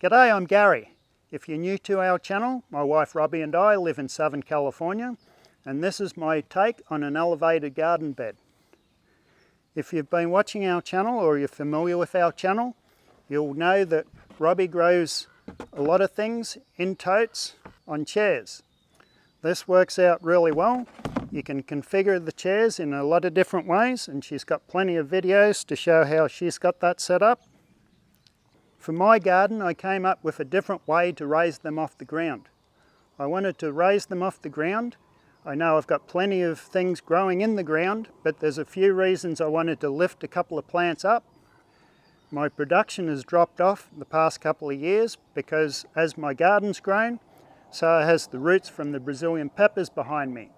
G'day, I'm Gary. If you're new to our channel, my wife Robbie and I live in Southern California, and this is my take on an elevated garden bed. If you've been watching our channel or you're familiar with our channel, you'll know that Robbie grows a lot of things in totes on chairs. This works out really well. You can configure the chairs in a lot of different ways, and she's got plenty of videos to show how she's got that set up. For my garden, I came up with a different way to raise them off the ground. I wanted to raise them off the ground. I know I've got plenty of things growing in the ground, but there's a few reasons I wanted to lift a couple of plants up. My production has dropped off the past couple of years because as my garden's grown, so has the roots from the Brazilian peppers behind me.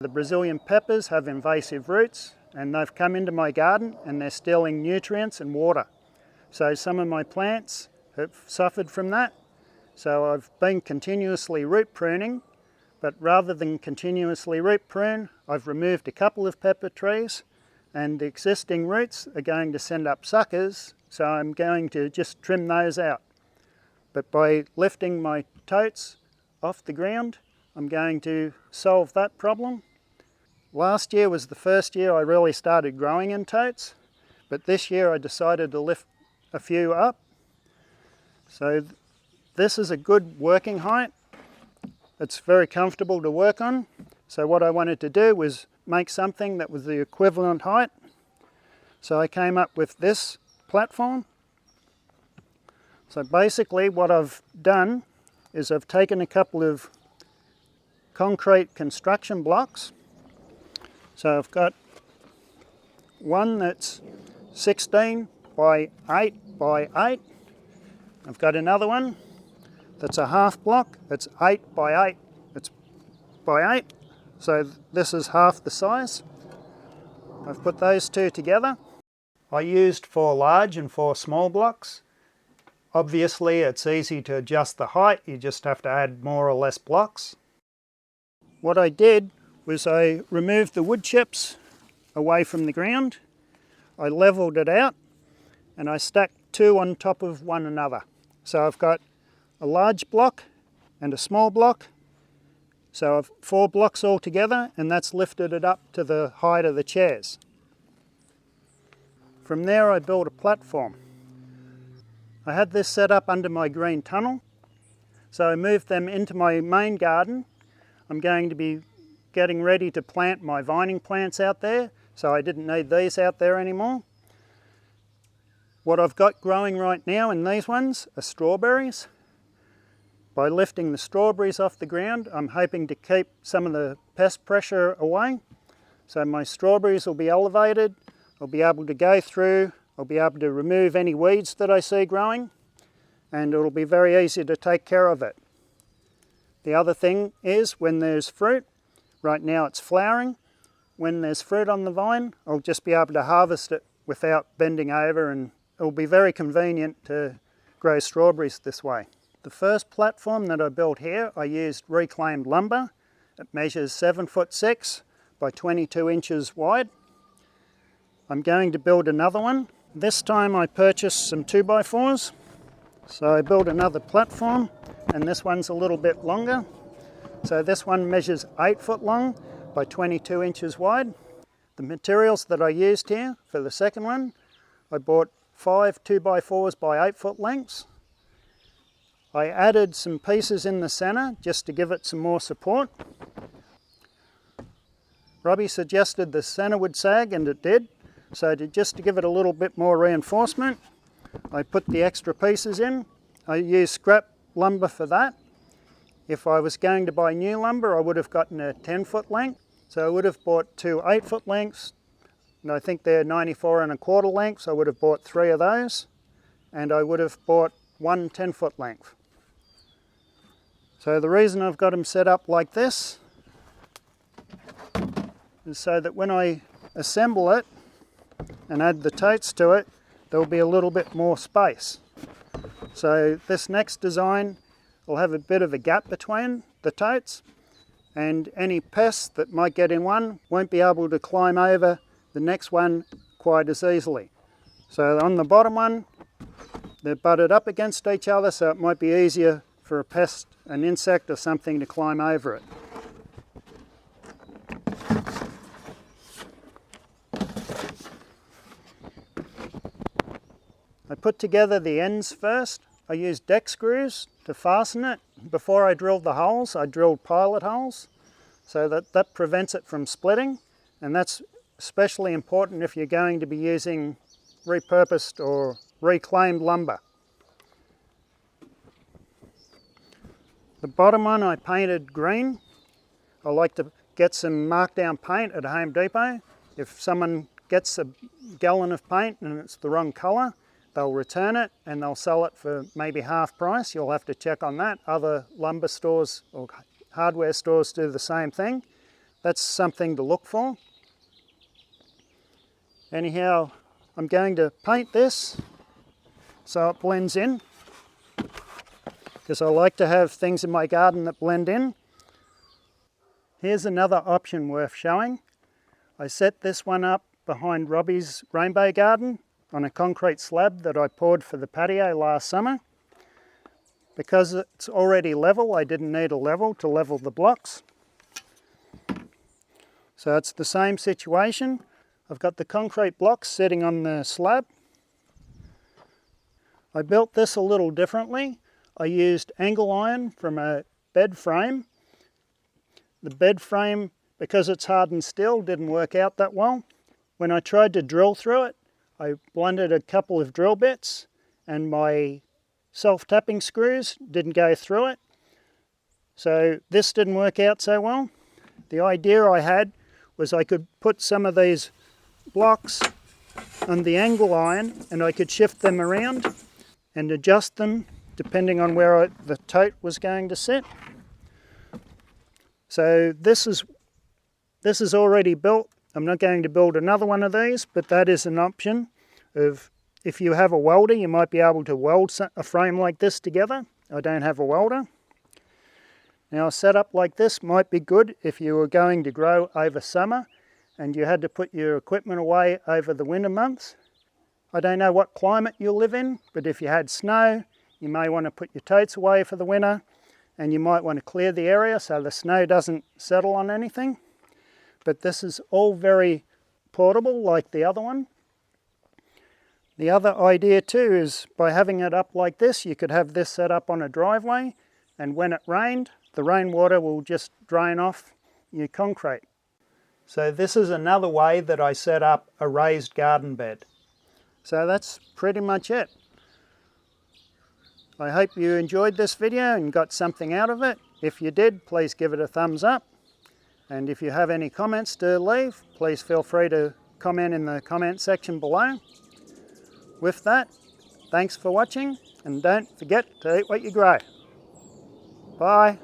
The Brazilian peppers have invasive roots and they've come into my garden and they're stealing nutrients and water. So some of my plants have suffered from that. So I've been continuously root pruning, but rather than continuously root prune, I've removed a couple of pepper trees and the existing roots are going to send up suckers, so I'm going to just trim those out. But by lifting my totes off the ground, I'm going to solve that problem. Last year was the first year I really started growing in totes, but this year I decided to lift a few up. So this is a good working height. It's very comfortable to work on. So what I wanted to do was make something that was the equivalent height. So I came up with this platform. So basically what I've done is I've taken a couple of concrete construction blocks. So I've got one that's 16 by 8 by 8. I've got another one that's a half block. It's 8 by 8. It's by 8. So this is half the size. I've put those two together. I used 4 large and 4 small blocks. Obviously it's easy to adjust the height. You just have to add more or less blocks. What I did was I removed the wood chips away from the ground. I leveled it out and I stacked 2 on top of one another. So I've got a large block and a small block. So I've 4 blocks all together, and that's lifted it up to the height of the chairs. From there I built a platform. I had this set up under my green tunnel. So I moved them into my main garden. I'm going to be getting ready to plant my vining plants out there, so I didn't need these out there anymore. What I've got growing right now in these ones are strawberries. By lifting the strawberries off the ground, I'm hoping to keep some of the pest pressure away. So my strawberries will be elevated. I'll be able to go through, I'll be able to remove any weeds that I see growing, and it'll be very easy to take care of it. The other thing is when there's fruit, right now it's flowering. When there's fruit on the vine, I'll just be able to harvest it without bending over, and it'll be very convenient to grow strawberries this way. The first platform that I built here, I used reclaimed lumber. It measures 7'6" by 22 inches wide. I'm going to build another one. This time I purchased some 2x4s. So I built another platform, and this one's a little bit longer. So this one measures 8 foot long by 22 inches wide. The materials that I used here for the second one, I bought 5 2x4s by 8 foot lengths. I added some pieces in the center just to give it some more support. Robbie suggested the center would sag, and it did. So just to give it a little bit more reinforcement, I put the extra pieces in. I used scrap lumber for that. If I was going to buy new lumber, I would have gotten a 10-foot length. So I would have bought 2 8-foot lengths, and I think they're 94 1/4 lengths. I would have bought 3 of those, and I would have bought 1 10-foot length. So the reason I've got them set up like this is so that when I assemble it and add the totes to it, there'll be a little bit more space. So this next design will have a bit of a gap between the totes, and any pests that might get in one won't be able to climb over the next one quite as easily. So on the bottom one, They're butted up against each other, so it might be easier for a pest, an insect or something to climb over it. I put together the ends first. I used deck screws to fasten it. Before I drilled the holes, I drilled pilot holes so that prevents it from splitting, and that's especially important if you're going to be using repurposed or reclaimed lumber. The bottom one I painted green. I like to get some markdown paint at Home Depot. If someone gets a gallon of paint and it's the wrong colour, they'll return it and they'll sell it for maybe half price. You'll have to check on that. Other lumber stores or hardware stores do the same thing. That's something to look for. Anyhow, I'm going to paint this so it blends in, because I like to have things in my garden that blend in. Here's another option worth showing. I set this one up behind Robbie's rainbow garden on a concrete slab that I poured for the patio last summer. Because it's already level, I didn't need a level to level the blocks. So it's the same situation. I've got the concrete blocks sitting on the slab. I built this a little differently. I used angle iron from a bed frame. The bed frame, because it's hardened steel, didn't work out that well. When I tried to drill through it, I blundered a couple of drill bits and my self-tapping screws didn't go through it. So this didn't work out so well. The idea I had was I could put some of these blocks on the angle iron and I could shift them around and adjust them depending on where the tote was going to sit. So this is already built. I'm not going to build another one of these, but that is an option of, if you have a welder, you might be able to weld a frame like this together. I don't have a welder. Now a setup like this might be good if you were going to grow over summer and you had to put your equipment away over the winter months. I don't know what climate you live in, but if you had snow, you may want to put your totes away for the winter, and you might want to clear the area so the snow doesn't settle on anything. But this is all very portable like the other one. The other idea too is by having it up like this, you could have this set up on a driveway, and when it rained, the rainwater will just drain off your concrete. So this is another way that I set up a raised garden bed. So that's pretty much it. I hope you enjoyed this video and got something out of it. If you did, please give it a thumbs up. And if you have any comments to leave, please feel free to comment in the comment section below. With that, thanks for watching, and don't forget to eat what you grow. Bye.